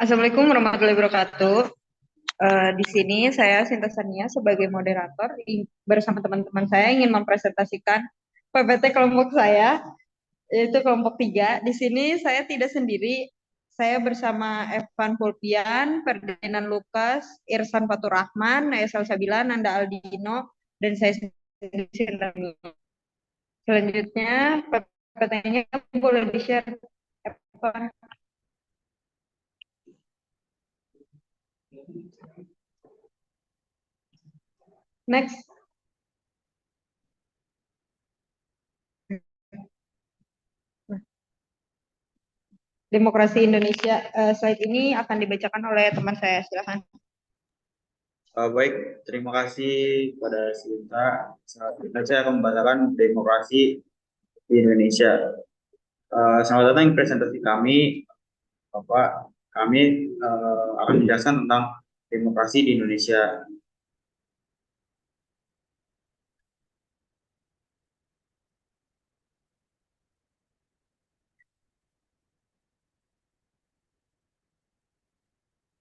Assalamualaikum warahmatullahi wabarakatuh. Di sini saya Sinta Sania sebagai moderator bersama teman-teman saya ingin mempresentasikan PPT kelompok saya, yaitu kelompok 3. Di sini saya tidak sendiri, saya bersama Evan Fulpian, Ferdinand Lukas, Irsan Faturrahman, Naya Salsabila, Nanda Aldino, dan saya sendiri. Selanjutnya PPT-nya boleh di-share. Evan. Next. Demokrasi Indonesia. Slide ini akan dibacakan oleh teman saya. Silakan. Baik, terima kasih pada Sinta. Saat ini saya akan membacakan demokrasi di Indonesia. Selamat datang di presentasi kami. Bapak, kami akan menjelaskan tentang demokrasi di Indonesia.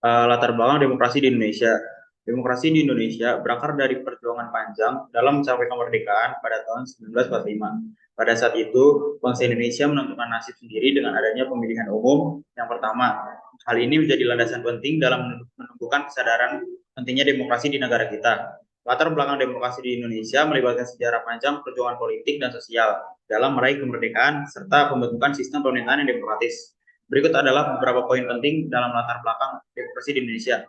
Latar belakang demokrasi di Indonesia. Demokrasi di Indonesia berakar dari perjuangan panjang dalam mencapai kemerdekaan pada tahun 1945. Pada saat itu, bangsa Indonesia menentukan nasib sendiri dengan adanya pemilihan umum yang pertama. Hal ini menjadi landasan penting dalam menumbuhkan kesadaran pentingnya demokrasi di negara kita. Latar belakang demokrasi di Indonesia melibatkan sejarah panjang perjuangan politik dan sosial dalam meraih kemerdekaan serta pembentukan sistem pemerintahan yang demokratis. Berikut adalah beberapa poin penting dalam latar belakang demokrasi di Indonesia.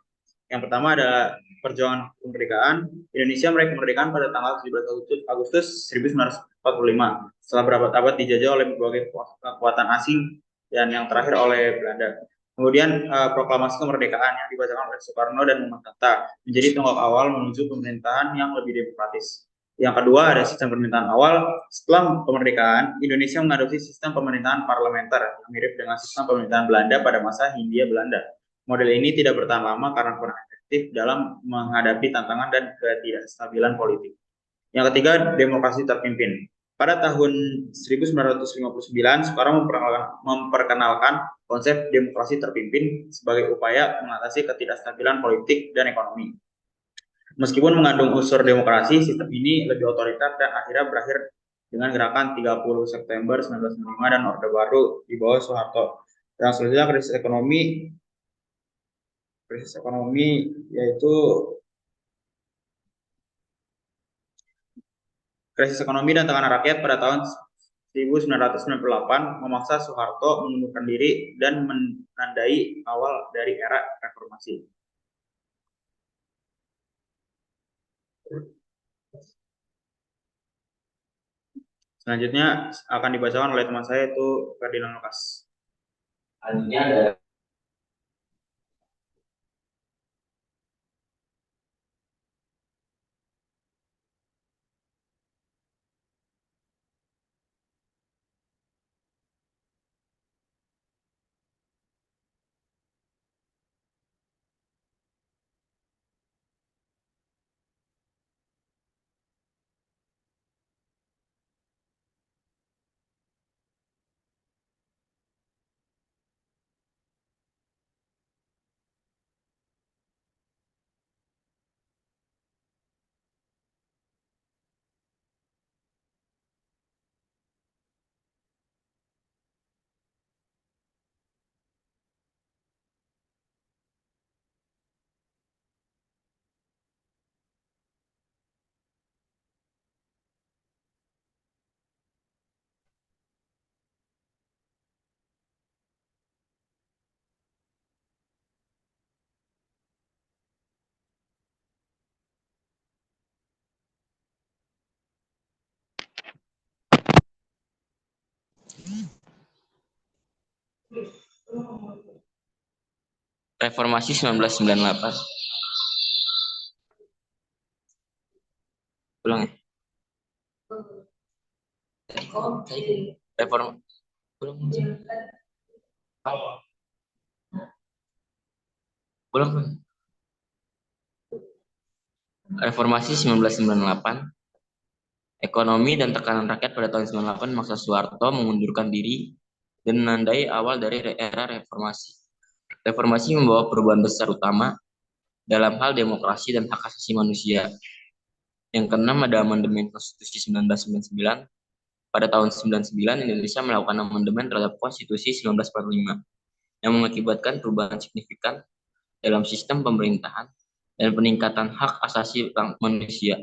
Yang pertama adalah perjuangan kemerdekaan. Indonesia meraih kemerdekaan pada tanggal 17 Agustus 1945 setelah berabad-abad dijajah oleh berbagai kekuatan asing dan yang terakhir oleh Belanda. Kemudian proklamasi kemerdekaan yang dibacakan oleh Soekarno dan Muhammad Hatta menjadi tonggak awal menuju pemerintahan yang lebih demokratis. Yang kedua ada sistem pemerintahan awal. Setelah kemerdekaan, Indonesia mengadopsi sistem pemerintahan parlementer yang mirip dengan sistem pemerintahan Belanda pada masa Hindia Belanda. Model ini tidak bertahan lama karena kurang efektif dalam menghadapi tantangan dan ketidakstabilan politik. Yang ketiga, demokrasi terpimpin. Pada tahun 1959, Soekarno memperkenalkan konsep demokrasi terpimpin sebagai upaya mengatasi ketidakstabilan politik dan ekonomi. Meskipun mengandung unsur demokrasi, sistem ini lebih otoriter dan akhirnya berakhir dengan gerakan 30 September 1965 dan Orde Baru di bawah Soeharto. Dan selanjutnya krisis ekonomi yaitu krisis ekonomi dan tekanan rakyat pada tahun 1998 memaksa Soeharto mengundurkan diri dan menandai awal dari era reformasi. Selanjutnya akan dibacakan oleh teman saya itu Ferdinand Lukas. Selanjutnya ada Reformasi 1998. Ulang ya. Reform. Ulang. Ulang. Reformasi 1998. Ekonomi dan tekanan rakyat pada tahun 98 memaksa Soeharto mengundurkan diri dan menandai awal dari era reformasi. Reformasi membawa perubahan besar utama dalam hal demokrasi dan hak asasi manusia. Yang keenam ada amandemen Konstitusi 1999. Pada tahun 1999, Indonesia melakukan amandemen terhadap Konstitusi 1945 yang mengakibatkan perubahan signifikan dalam sistem pemerintahan dan peningkatan hak asasi manusia.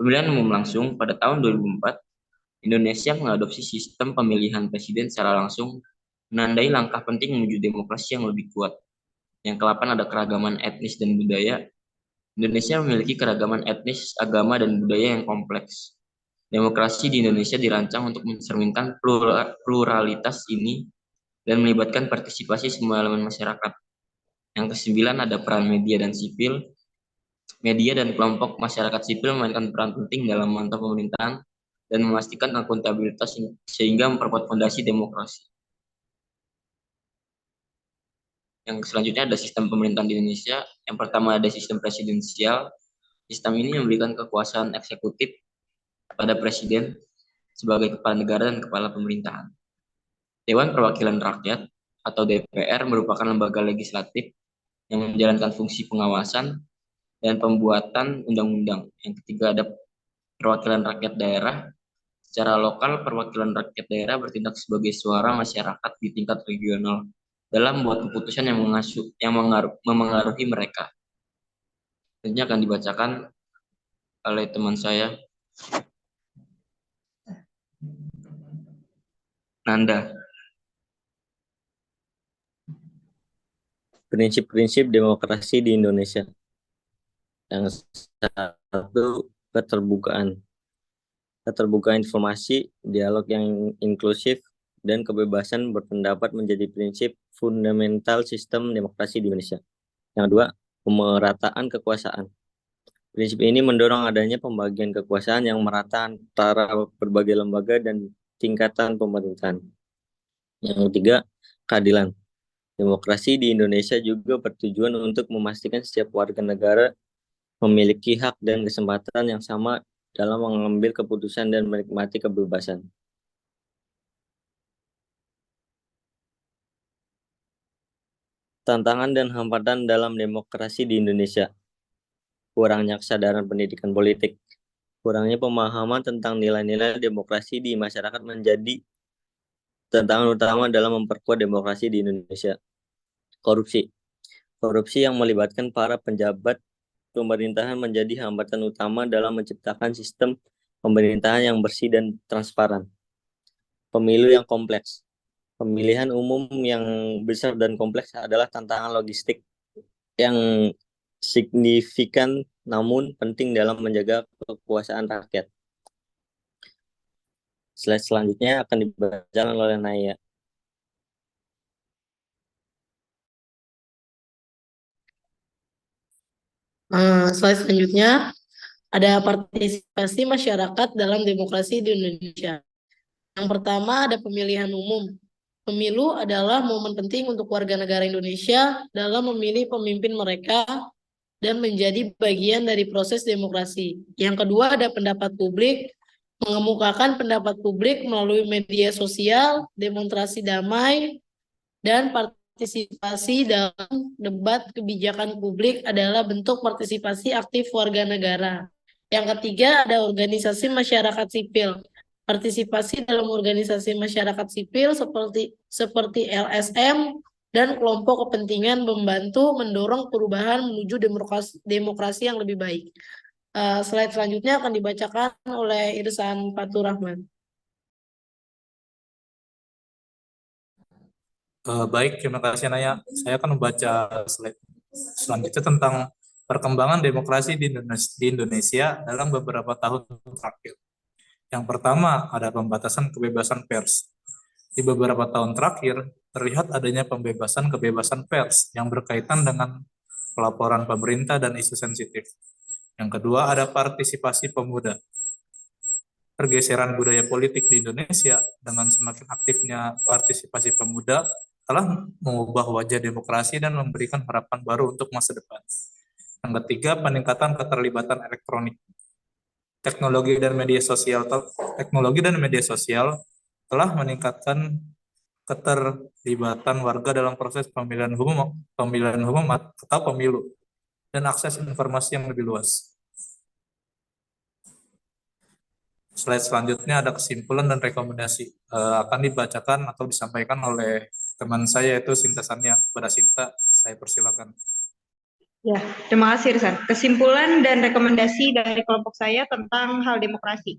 Pemilihan umum langsung pada tahun 2004, Indonesia mengadopsi sistem pemilihan presiden secara langsung, menandai langkah penting menuju demokrasi yang lebih kuat. Yang ke-8 ada keragaman etnis dan budaya. Indonesia memiliki keragaman etnis, agama, dan budaya yang kompleks. Demokrasi di Indonesia dirancang untuk mencerminkan pluralitas ini dan melibatkan partisipasi semua elemen masyarakat. Yang ke-9 ada peran media dan sipil. Media dan kelompok masyarakat sipil memainkan peran penting dalam memantau pemerintahan dan memastikan akuntabilitas sehingga memperkuat fondasi demokrasi. Yang selanjutnya ada sistem pemerintahan di Indonesia. Yang pertama ada sistem presidensial. Sistem ini memberikan kekuasaan eksekutif pada presiden sebagai kepala negara dan kepala pemerintahan. Dewan Perwakilan Rakyat atau DPR merupakan lembaga legislatif yang menjalankan fungsi pengawasan dan pembuatan undang-undang. Yang ketiga ada perwakilan rakyat daerah. Secara lokal, perwakilan rakyat daerah bertindak sebagai suara masyarakat di tingkat regional dalam membuat keputusan yang memengaruhi mereka. Ini akan dibacakan oleh teman saya, Nanda. Prinsip-prinsip demokrasi di Indonesia. Yang satu, keterbukaan. Keterbukaan informasi, dialog yang inklusif, dan kebebasan berpendapat menjadi prinsip fundamental sistem demokrasi di Indonesia. Yang kedua, pemerataan kekuasaan. Prinsip ini mendorong adanya pembagian kekuasaan yang merata antara berbagai lembaga dan tingkatan pemerintahan. Yang ketiga, keadilan. Demokrasi di Indonesia juga bertujuan untuk memastikan setiap warga negara memiliki hak dan kesempatan yang sama dalam mengambil keputusan dan menikmati kebebasan. Tantangan dan hambatan dalam demokrasi di Indonesia. Kurangnya kesadaran pendidikan politik. Kurangnya pemahaman tentang nilai-nilai demokrasi di masyarakat menjadi tantangan utama dalam memperkuat demokrasi di Indonesia. Korupsi. Korupsi yang melibatkan para penjabat pemerintahan menjadi hambatan utama dalam menciptakan sistem pemerintahan yang bersih dan transparan. Pemilu yang kompleks. Pemilihan umum yang besar dan kompleks adalah tantangan logistik yang signifikan namun penting dalam menjaga kekuasaan rakyat. Slide selanjutnya akan dibacakan oleh Naya. Slide selanjutnya ada partisipasi masyarakat dalam demokrasi di Indonesia. Yang pertama ada pemilihan umum. Pemilu adalah momen penting untuk warga negara Indonesia dalam memilih pemimpin mereka dan menjadi bagian dari proses demokrasi. Yang kedua ada pendapat publik. Mengemukakan pendapat publik melalui media sosial, demonstrasi damai, dan partisipasi dalam debat kebijakan publik adalah bentuk partisipasi aktif warga negara. Yang ketiga ada organisasi masyarakat sipil. Partisipasi dalam organisasi masyarakat sipil seperti LSM dan kelompok kepentingan membantu mendorong perubahan menuju demokrasi yang lebih baik. Slide selanjutnya akan dibacakan oleh Irsan Fatur Rahman. Baik, terima kasih Naya. Saya akan membaca slide selanjutnya tentang perkembangan demokrasi di Indonesia dalam beberapa tahun terakhir. Yang pertama, ada pembatasan kebebasan pers. Di beberapa tahun terakhir, terlihat adanya pembebasan kebebasan pers yang berkaitan dengan pelaporan pemerintah dan isu sensitif. Yang kedua, ada partisipasi pemuda. Pergeseran budaya politik di Indonesia dengan semakin aktifnya partisipasi pemuda telah mengubah wajah demokrasi dan memberikan harapan baru untuk masa depan. Yang ketiga, peningkatan keterlibatan elektronik. Teknologi dan media sosial telah meningkatkan keterlibatan warga dalam proses pemilihan umum atau pemilu, dan akses informasi yang lebih luas. Slide selanjutnya ada kesimpulan dan rekomendasi. Akan dibacakan atau disampaikan oleh teman saya, yaitu Sinta Sania. Kepada Sinta, saya persilakan. Ya, terima kasih Rizan. Kesimpulan dan rekomendasi dari kelompok saya tentang hal demokrasi.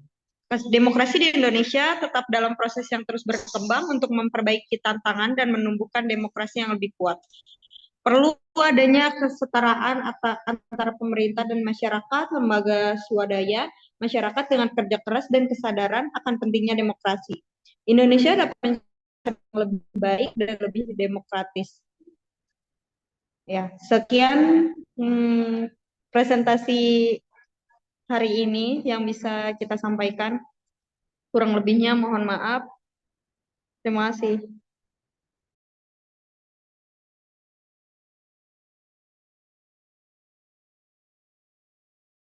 Demokrasi di Indonesia tetap dalam proses yang terus berkembang untuk memperbaiki tantangan dan menumbuhkan demokrasi yang lebih kuat. Perlu adanya kesetaraan antara pemerintah dan masyarakat, lembaga swadaya, masyarakat dengan kerja keras dan kesadaran akan pentingnya demokrasi. Indonesia dapat lebih baik dan lebih demokratis. Ya, sekian presentasi hari ini yang bisa kita sampaikan. Kurang lebihnya mohon maaf. Terima kasih.